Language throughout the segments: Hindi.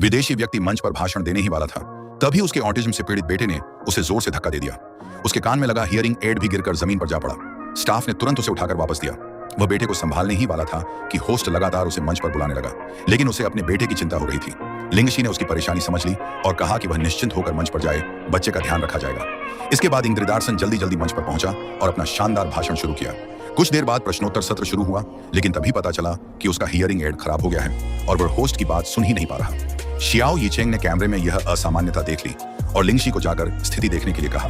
विदेशी व्यक्ति मंच पर भाषण देने ही वाला था, तभी उसके ऑटिज्म से पीड़ित बेटे ने उसे जोर से धक्का दे दिया। उसके कान में लगा हियरिंग एड भी गिरकर जमीन पर जा पड़ा। स्टाफ ने तुरंत उसे उठाकर वापस दिया। वह बेटे को संभालने ही वाला था कि होस्ट लगातार उसे मंच पर बुलाने लगा, लेकिन उसे अपने बेटे की चिंता हो रही थी। लिंगशी ने उसकी परेशानी समझ ली और कहा कि वह निश्चिंत होकर मंच पर जाए, बच्चे का ध्यान रखा जाएगा। इसके बाद इंद्रिदार्सन जल्दी मंच पर पहुंचा और अपना शानदार भाषण शुरू किया। कुछ देर बाद प्रश्नोत्तर सत्र शुरू हुआ, लेकिन तभी पता चला कि उसका हियरिंग एड खराब हो गया है और वह होस्ट की बात सुन ही नहीं पा रहा। शियाओ यीचेंग ने कैमरे में यह असामान्यता देख ली और लिंगशी को जाकर स्थिति देखने के लिए कहा।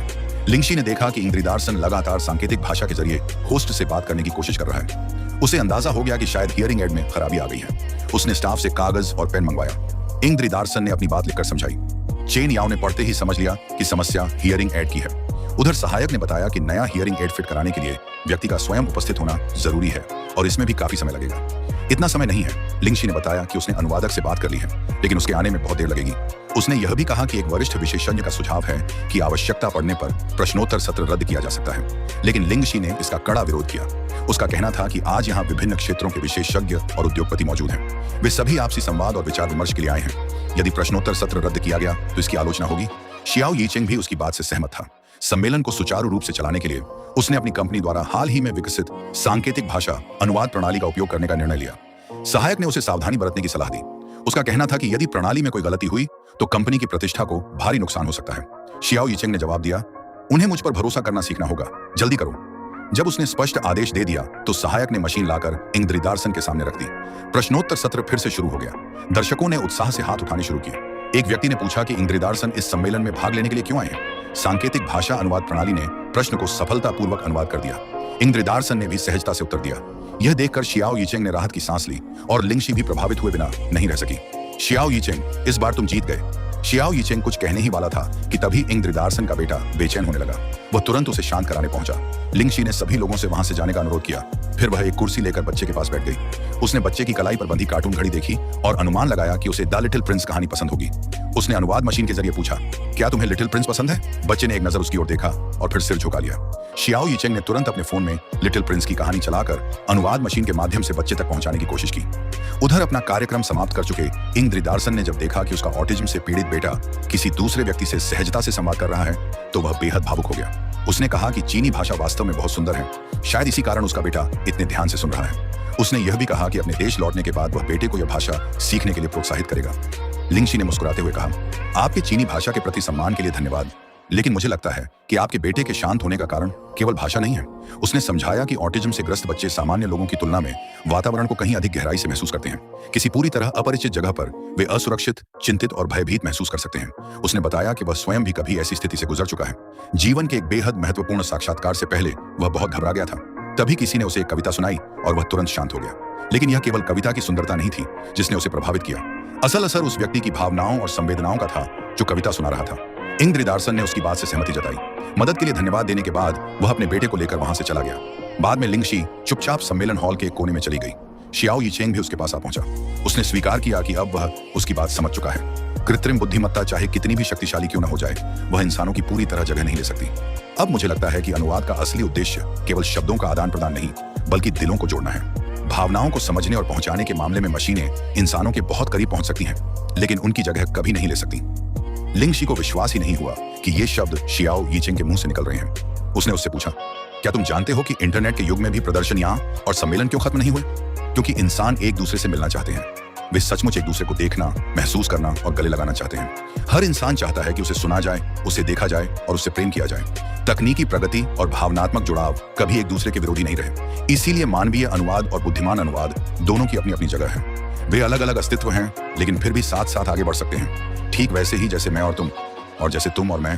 लिंगशी ने देखा कि इंद्रिदार्सन लगातार सांकेतिक भाषा के जरिए होस्ट से बात करने की कोशिश कर रहा है। उसे अंदाजा हो गया कि शायद हियरिंग एड में खराबी आ गई है। उसने स्टाफ से कागज और पेन मंगवाया। इंद्रिदार्सन ने अपनी बात लिखकर समझाई। चेन याओ ने पढ़ते ही समझ लिया कि समस्या हियरिंग एड की है। उधर सहायक ने बताया कि नया हियरिंग एड फिट कराने के लिए व्यक्ति का स्वयं उपस्थित होना जरूरी है और इसमें भी काफी समय लगेगा। इतना समय नहीं है। लिंगशी ने बताया कि उसने अनुवादक से बात कर ली है, लेकिन उसके आने में बहुत देर लगेगी। उसने यह भी कहा कि एक वरिष्ठ विशेषज्ञ का सुझाव है कि आवश्यकता पड़ने पर प्रश्नोत्तर सत्र रद्द किया जा सकता है, लेकिन लिंगशी ने इसका कड़ा विरोध किया। उसका कहना था कि आज यहाँ विभिन्न क्षेत्रों के विशेषज्ञ और उद्योगपति मौजूद हैं। वे सभी आपसी संवाद और विचार विमर्श के लिए आए हैं। यदि प्रश्नोत्तर सत्र रद्द किया गया तो इसकी आलोचना होगी। शियाओ यीचेंग भी उसकी बात से सहमत था। सम्मेलन को सुचारू रूप से चलाने के लिए उसने अपनी कंपनी द्वारा हाल ही में विकसित सांकेतिक भाषा अनुवाद प्रणाली का उपयोग करने का निर्णय लिया। सहायक ने उसे सावधानी बरतने की सलाह दी। उसका कहना था कि यदि प्रणाली में कोई गलती हुई तो कंपनी की प्रतिष्ठा को भारी नुकसान हो सकता है। शियाओ यीचेंग ने जवाब दिया, उन्हें मुझ पर भरोसा करना सीखना होगा, जल्दी करो। जब उसने स्पष्ट आदेश दे दिया तो सहायक ने मशीन लाकर इंद्रिदार्सन के सामने रख दी। प्रश्नोत्तर सत्र फिर से शुरू हो गया। दर्शकों ने उत्साह से हाथ उठाने शुरू किए। एक व्यक्ति ने पूछा कि इंद्रिदार्सन इस सम्मेलन में भाग लेने के लिए क्यों आए हैं। सांकेतिक भाषा अनुवाद प्रणाली ने प्रश्न को सफलतापूर्वक अनुवाद कर दिया। इंद्रिदार्सन ने भी सहजता से उत्तर दिया। यह देखकर शियाओ यीचेंग ने राहत की सांस ली और लिंगशी भी प्रभावित हुए बिना नहीं रह सकी। शियाओ यीचेंग, इस बार तुम जीत गए। शियाओ यीचेंग कुछ कहने ही वाला था कि तभी इंद्रिदार्सन का बेटा बेचैन होने लगा। वह तुरंत उसे शांत कराने पहुंचा। लिंगशी ने सभी लोगों से वहां से जाने का अनुरोध किया। फिर वह एक कुर्सी लेकर बच्चे के पास बैठ गई। उसने बच्चे की कलाई पर बंधी कार्टून घड़ी देखी और अनुमान लगाया कि उसे द लिटिल प्रिंस कहानी पसंद होगी। उसने अनुवाद मशीन के जरिए पूछा, क्या तुम्हें लिटिल प्रिंस पसंद है? बच्चे ने एक नजर उसकी ओर देखा और फिर सिर झुका लिया। शियाओ यीचेंग ने तुरंत अपने फोन में लिटिल प्रिंस की कहानी चलाकर अनुवाद मशीन के माध्यम से बच्चे तक पहुंचाने की कोशिश की। उधर अपना कार्यक्रम समाप्त कर चुके इंद्रिदार्सन ने जब देखा कि उसका ऑटिज्म से पीड़ित बेटा किसी दूसरे व्यक्ति से सहजता से संवाद कर रहा है तो वह बेहद भावुक हो गया। उसने कहा कि चीनी भाषा वास्तव में बहुत सुंदर है, शायद इसी कारण उसका बेटा इतने ध्यान से सुन रहा है। उसने यह भी कहा कि अपने देश लौटने के बाद वह बेटे को यह भाषा सीखने के लिए प्रोत्साहित करेगा। लिंगशी ने मुस्कुराते हुए कहा, आपके चीनी भाषा के प्रति सम्मान के लिए धन्यवाद, लेकिन मुझे लगता है कि आपके बेटे के शांत होने का कारण केवल भाषा नहीं है। उसने समझाया कि ऑटिज्म से ग्रस्त बच्चे सामान्य लोगों की तुलना में वातावरण को कहीं अधिक गहराई से महसूस करते हैं। किसी पूरी तरह अपरिचित जगह पर वे असुरक्षित, चिंतित और भयभीत महसूस कर सकते हैं। उसने बताया कि वह स्वयं भी कभी ऐसी स्थिति से गुजर चुका है। जीवन के एक बेहद महत्वपूर्ण साक्षात्कार से पहले वह बहुत घबरा गया था। तभी किसी ने उसे एक कविता सुनाई और वह तुरंत शांत हो गया। लेकिन यह केवल कविता की सुंदरता नहीं थी जिसने उसे प्रभावित किया। असल असर उस व्यक्ति की भावनाओं और संवेदनाओं का था जो कविता सुना रहा था। इंद्रिदार्सन ने उसकी बात से सहमति जताई। मदद के लिए धन्यवाद देने के बाद वह अपने बेटे को लेकर वहां से चला गया। बाद में लिंगशी चुपचाप सम्मेलन हॉल के एक कोने में चली गई। शियाओ यीचेंग भी उसके पास आ पहुंचा। उसने स्वीकार किया कि अब वह उसकी बात समझ चुका है। कृत्रिम बुद्धिमत्ता चाहे कितनी भी शक्तिशाली क्यों न हो जाए, वह इंसानों की पूरी तरह जगह नहीं ले सकती। अब मुझे लगता है कि अनुवाद का असली उद्देश्य केवल शब्दों का आदान प्रदान नहीं, बल्कि दिलों को जोड़ना है। भावनाओं को समझने और पहुंचाने के मामले में मशीनें इंसानों के बहुत करीब पहुंच सकती हैं, लेकिन उनकी जगह कभी नहीं ले सकती। लिंगशी को विश्वास ही नहीं हुआ कि ये शब्द शियाओ यीचेंग के मुंह से निकल रहे हैं। उसने उससे पूछा, क्या तुम जानते हो कि इंटरनेट के युग में भी प्रदर्शन यहाँ और सम्मेलन क्यों खत्म नहीं हुए? क्योंकि इंसान एक दूसरे से मिलना चाहते हैं। वे सचमुच एक दूसरे को देखना, महसूस करना और गले लगाना चाहते हैं। हर इंसान चाहता है कि उसे सुना जाए, उसे देखा जाए और उससे प्रेम किया जाए। तकनीकी प्रगति और भावनात्मक जुड़ाव कभी एक दूसरे के विरोधी नहीं रहे। इसीलिए मानवीय अनुवाद और बुद्धिमान अनुवाद दोनों की अपनी अपनी जगह है। वे अलग अलग अस्तित्व हैं, लेकिन फिर भी साथ साथ आगे बढ़ सकते हैं। ठीक वैसे ही जैसे मैं और तुम, और जैसे तुम और मैं